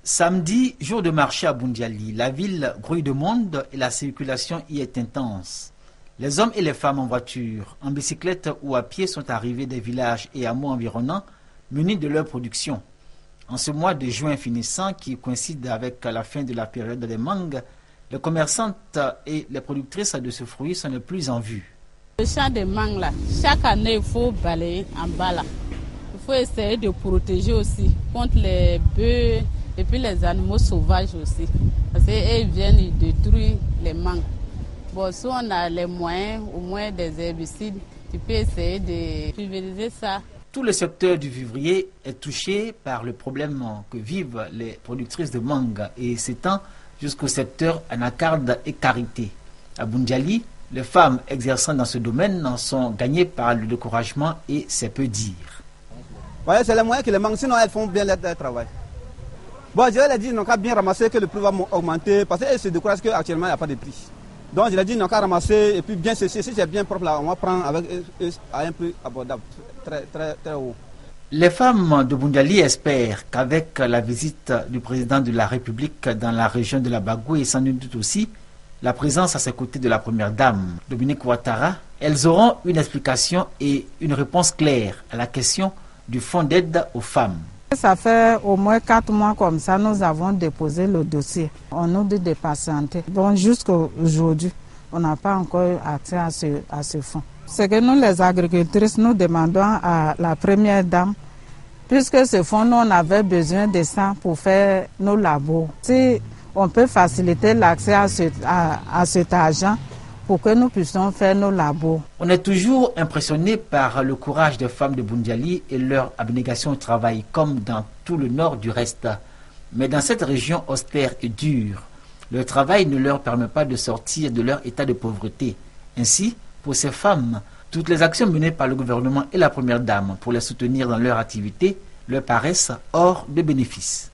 Samedi, jour de marché à Boundiali, la ville grouille de monde et la circulation y est intense. Les hommes et les femmes en voiture, en bicyclette ou à pied sont arrivés des villages et hameaux environnants munis de leur production. En ce mois de juin finissant, qui coïncide avec la fin de la période des mangues, les commerçantes et les productrices de ce fruit sont les plus en vue. Le champ de mangue, là, chaque année, il faut balayer en bas là. Il faut essayer de protéger aussi contre les bœufs et puis les animaux sauvages aussi. Parce qu'ils viennent, ils détruisent les mangues. Bon, si on a les moyens, au moins des herbicides, tu peux essayer de pulvériser ça. Tout le secteur du vivrier est touché par le problème que vivent les productrices de mangue et s'étend jusqu'au secteur anacarde et karité. À Boundiali, les femmes exerçant dans ce domaine en sont gagnées par le découragement et c'est peu dire. Ouais, c'est les moyens que les mangues, sinon elles font bien leur travail. Bon, je leur ai dit, ils n'ont qu'à bien ramasser que le prix va augmenter parce qu'elles se découragent qu'actuellement il n'y a pas de prix. Donc je leur ai dit, ils n'ont qu'à ramasser et puis bien sécher. Si c'est bien propre là, on va prendre avec à un prix abordable, très haut. Les femmes de Boundiali espèrent qu'avec la visite du président de la République dans la région de la Bagou et sans nul doute aussi la présence à ses côtés de la première dame, Dominique Ouattara, elles auront une explication et une réponse claire à la question du fonds d'aide aux femmes. Ça fait au moins 4 mois comme ça, nous avons déposé le dossier. On nous dit de patienter. Bon, jusqu'à aujourd'hui, on n'a pas encore accès à ce fonds. C'est que nous, les agricultrices, nous demandons à la première dame, puisque ce fonds, nous, on avait besoin de ça pour faire nos labos. Si on peut faciliter l'accès à cet argent pour que nous puissions faire nos labos. On est toujours impressionné par le courage des femmes de Boundiali et leur abnégation au travail, comme dans tout le nord du reste. Mais dans cette région austère et dure, le travail ne leur permet pas de sortir de leur état de pauvreté. Ainsi, pour ces femmes, toutes les actions menées par le gouvernement et la première dame pour les soutenir dans leur activité leur paraissent hors de bénéfice.